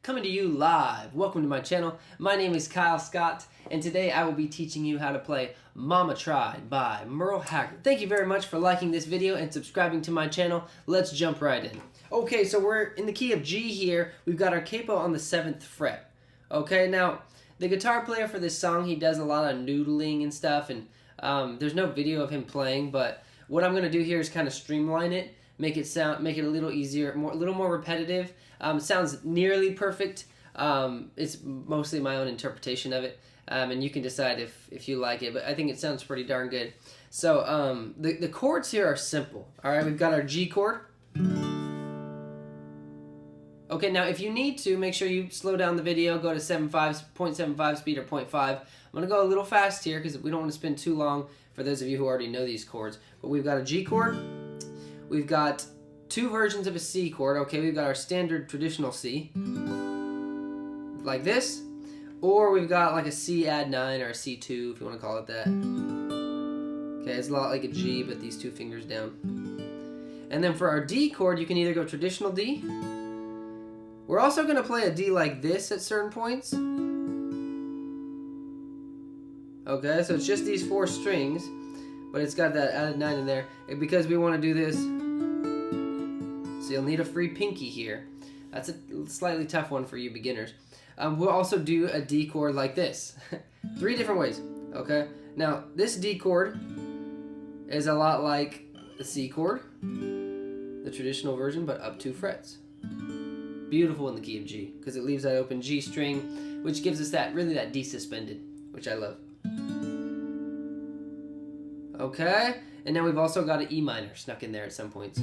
coming to you live. Welcome to my channel. My name is Kyle Scott, and today I will be teaching you how to play Mama Tried by Merle Haggard. Thank you very much for liking this video and subscribing to my channel. Let's jump right in. Okay, so we're in the key of G here. We've got our capo on the 7th fret. Okay, now the guitar player for this song, he does a lot of noodling and stuff, and there's no video of him playing, but what I'm going to do here is kind of streamline it, make it a little easier, a little more repetitive. Sounds nearly perfect. It's mostly my own interpretation of it, and you can decide if you like it, but I think it sounds pretty darn good. So the chords here are simple. All right, we've got our G chord. Okay, now if you need to, make sure you slow down the video, go to 0.75 speed or 0.5. I'm going to go a little fast here because we don't want to spend too long for those of you who already know these chords. But we've got a G chord. We've got two versions of a C chord. Okay, we've got our standard traditional C, like this. Or we've got like a C add 9 or a C2, if you want to call it that. Okay, it's a lot like a G, but these two fingers down. And then for our D chord, you can either go traditional D. We're also going to play a D like this at certain points. Okay, so it's just these 4 strings, but it's got that added 9 in there because we want to do this. So you'll need a free pinky here. That's a slightly tough one for you beginners. We'll also do a D chord like this. 3 different ways. Okay, now this D chord is a lot like the C chord, the traditional version, but up 2 frets. Beautiful in the key of G because it leaves that open G string, which gives us that D suspended, which I love. Okay, and now we've also got an E minor snuck in there at some points,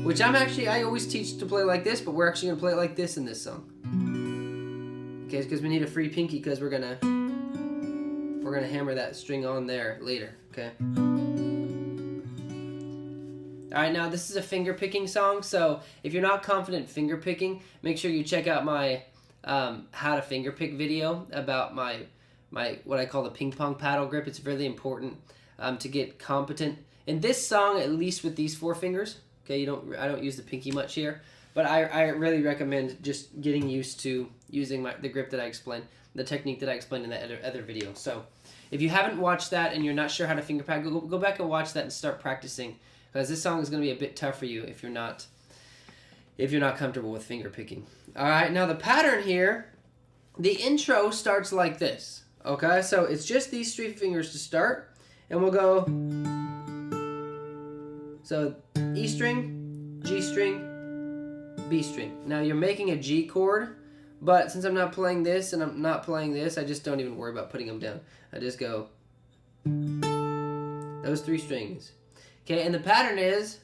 which I always teach to play like this, but we're actually gonna play it like this in this song. Okay, because we need a free pinky because we're gonna hammer that string on there later. Okay. Alright, now this is a finger picking song, so if you're not confident finger picking, make sure you check out my how to finger pick video about my what I call the ping pong paddle grip. It's really important to get competent in this song, at least with these 4 fingers. Okay, I don't use the pinky much here, but I really recommend just getting used to using the grip that I explained, the technique that I explained in that other video. So if you haven't watched that and you're not sure how to finger pick, go back and watch that and start practicing. Because this song is going to be a bit tough for you if you're not comfortable with finger picking. All right, now the pattern here, the intro starts like this. Okay, so it's just these 3 fingers to start, and we'll go. So E string, G string, B string. Now you're making a G chord, but since I'm not playing this and I'm not playing this, I just don't even worry about putting them down. I just go those 3 strings. Okay, and the pattern is,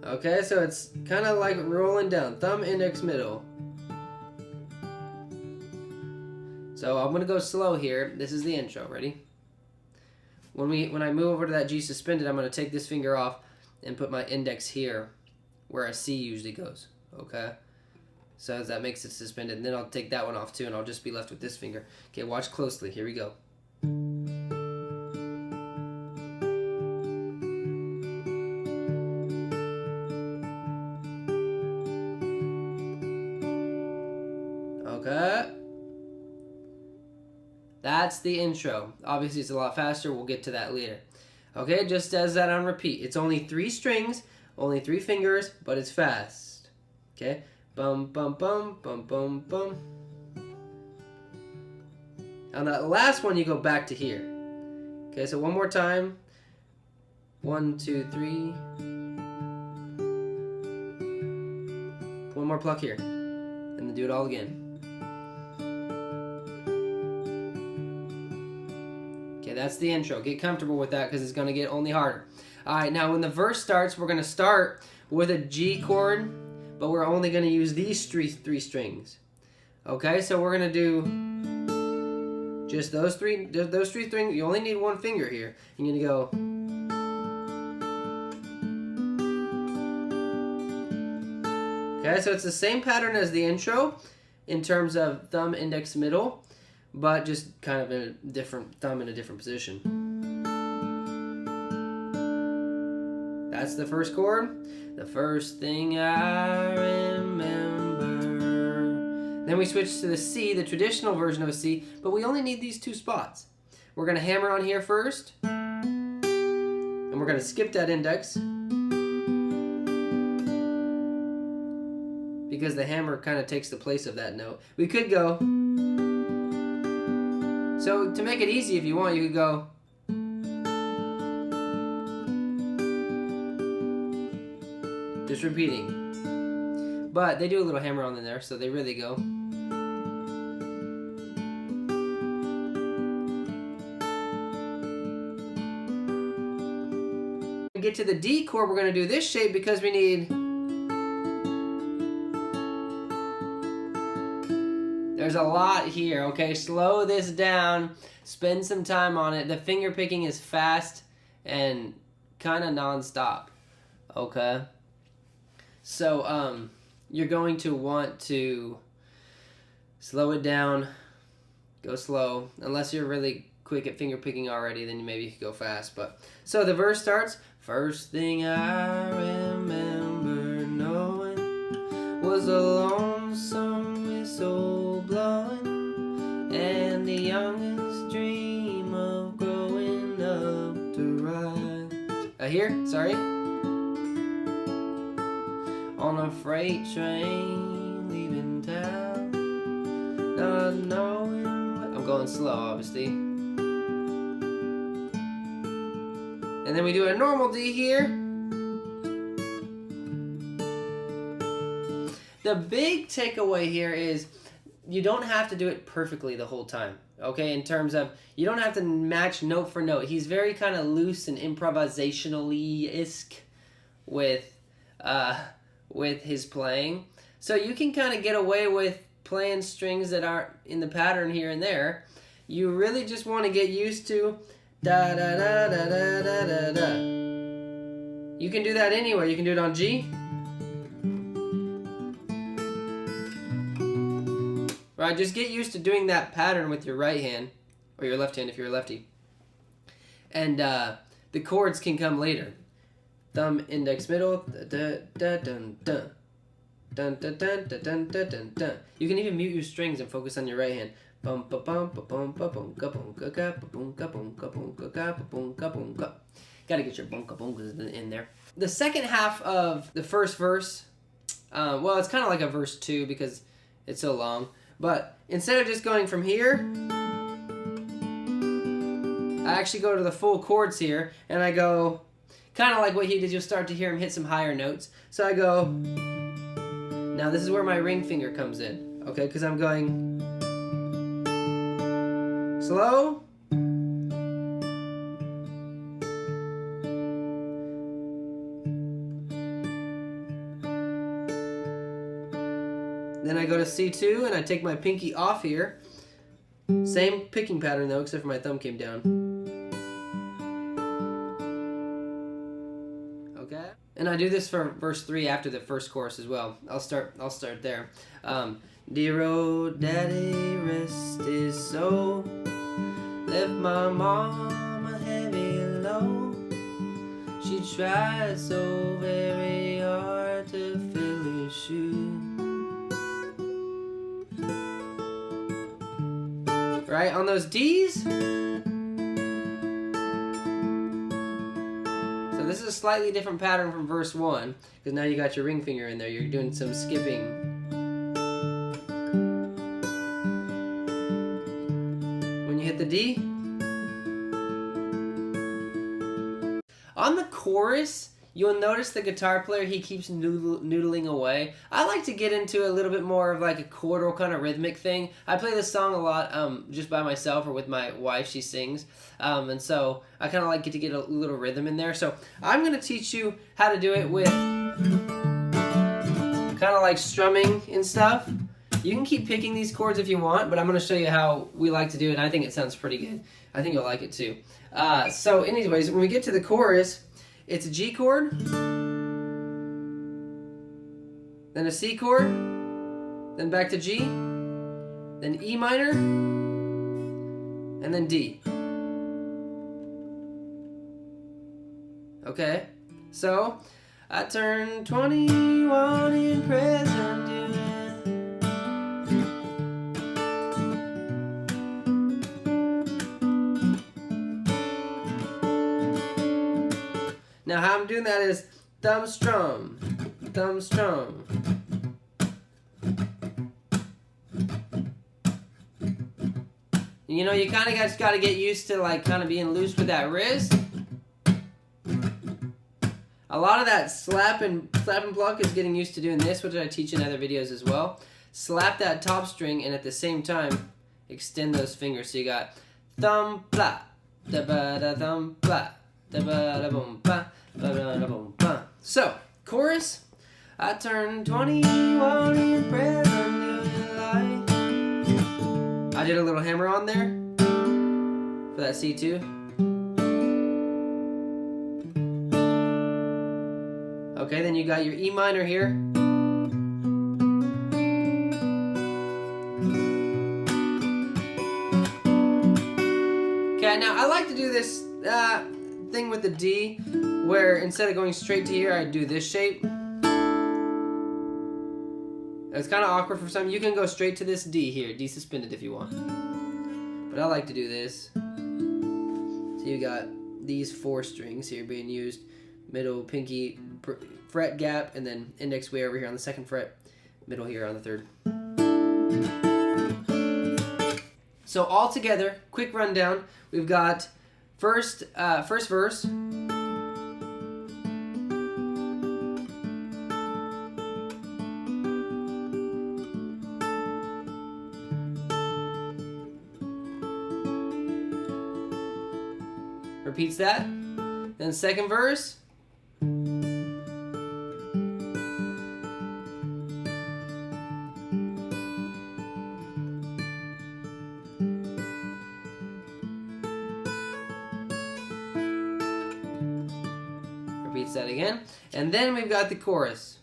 okay, so it's kind of like rolling down, thumb, index, middle. So I'm gonna go slow here. This is the intro. Ready? When I move over to that G suspended, I'm gonna take this finger off and put my index here, where a C usually goes. Okay, so that makes it suspended. And then I'll take that one off too, and I'll just be left with this finger. Okay, watch closely. Here we go. Okay, that's the intro. Obviously it's a lot faster, we'll get to that later. Okay, just does that on repeat. It's only 3 strings, only 3 fingers, but it's fast. Okay, bum bum bum bum bum bum. On that last one you go back to here. Okay, so one more time. 1, 2, 3. One more pluck here, and then do it all again. Okay, that's the intro. Get comfortable with that because it's going to get only harder. Alright, now when the verse starts, we're going to start with a G chord, but we're only going to use these 3 strings. Okay, so we're going to do just those 3 strings. You only need 1 finger here. You're going to go. Okay, so it's the same pattern as the intro in terms of thumb, index, middle, but just kind of in a different thumb in a different position. That's the first chord. The first thing I remember. Then we switch to the C, the traditional version of a C, but we only need these two spots. We're going to hammer on here first, and we're going to skip that index, because the hammer kind of takes the place of that note. We could go, so to make it easy, if you want, you could go, just repeating. But they do a little hammer on in there, so they really go. To get to the D chord, we're going to do this shape because we need... There's a lot here, okay? Slow this down. Spend some time on it. The finger picking is fast and kind of non-stop, okay? So, you're going to want to slow it down, go slow. Unless you're really quick at finger picking already, then maybe you could go fast. But so the verse starts, first thing I remember knowing was a lonesome whistle blowing, and the youngest dream of growing up to ride. Here, sorry. On a freight train leaving town, not knowing what... I'm going slow, obviously. And then we do a normal D here. The big takeaway here is you don't have to do it perfectly the whole time, okay? In terms of, you don't have to match note for note. He's very kind of loose and improvisational-y-esque with his playing. So you can kind of get away with playing strings that aren't in the pattern here and there. You really just want to get used to da da da da da da da da. You can do that anywhere. You can do it on G. Right, just get used to doing that pattern with your right hand, or your left hand if you're a lefty. And the chords can come later. Thumb, index, middle, da da dun dun. Dun dun dun dun dun dun dun dun. You can even mute your strings and focus on your right hand. Bum ba bum ba bum ba bum ga bum ga ga ba bum ga bum ga bum ga ga ba bum ga bum ga. Gotta get your bum ga bum in there. The second half of the first verse, well, it's kind of like a verse 2 because it's so long. But instead of just going from here, I actually go to the full chords here, and I go kind of like what he did. You'll start to hear him hit some higher notes. So I go, now this is where my ring finger comes in, okay? Because I'm going slow, then I go to C2 and I take my pinky off here. Same picking pattern though, except for my thumb came down. Okay? And I do this for verse 3 after the first chorus as well. I'll start there. Dear old daddy, rest his soul, left my mom a heavy load. She tried so very hard to fill his shoes. Right, on those D's. So this is a slightly different pattern from verse 1, because now you got your ring finger in there. You're doing some skipping. When you hit the D. On the chorus, you'll notice the guitar player, he keeps noodling away. I like to get into a little bit more of like a chordal kind of rhythmic thing. I play this song a lot just by myself or with my wife, she sings. And so I kind of like to get a little rhythm in there. So I'm going to teach you how to do it with kind of like strumming and stuff. You can keep picking these chords if you want, but I'm going to show you how we like to do it, and I think it sounds pretty good. I think you'll like it too. So anyways, when we get to the chorus, it's a G chord, then a C chord, then back to G, then E minor, and then D. Okay? So, I turned 21 in present year. Now how I'm doing that is thumb strum, thumb strum. You know, you kind of just got to get used to like kind of being loose with that wrist. A lot of that slap and pluck is getting used to doing this, which I teach in other videos as well. Slap that top string and at the same time extend those fingers. So you got thumb pla, da ba da thumb pla, da ba da boom pa, da ba da boom pa. So chorus. I turned 21 in present July. I did a little hammer on there for that C2. Okay, then you got your E minor here. Okay, now I like to do this thing with the D, where instead of going straight to here, I do this shape. It's kind of awkward for some. You can go straight to this D here, D suspended if you want. But I like to do this. So you got these 4 strings here being used. Middle, pinky, fret gap, and then index way over here on the 2nd fret. Middle here on the 3rd. So all together, quick rundown. We've got first verse. Repeats that. Then 2nd verse. Repeats that again. And then we've got the chorus.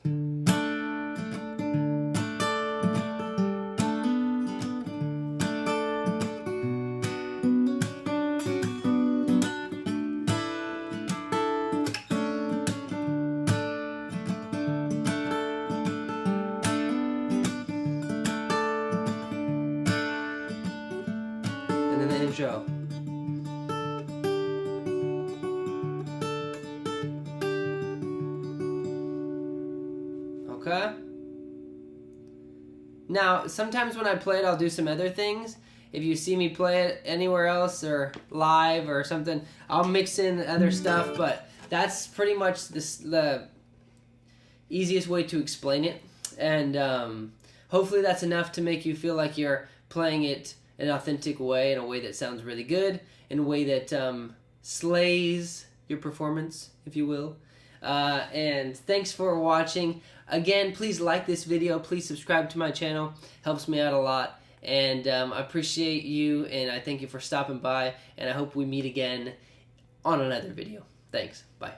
And then the intro. Okay? Now, sometimes when I play it, I'll do some other things. If you see me play it anywhere else or live or something, I'll mix in other stuff, but that's pretty much the easiest way to explain it. And hopefully that's enough to make you feel like you're playing it in an authentic way, in a way that sounds really good, in a way that slays your performance, if you will. And thanks for watching. Again, please like this video. Please subscribe to my channel. Helps me out a lot. And I appreciate you, and I thank you for stopping by. And I hope we meet again on another video. Thanks. Bye.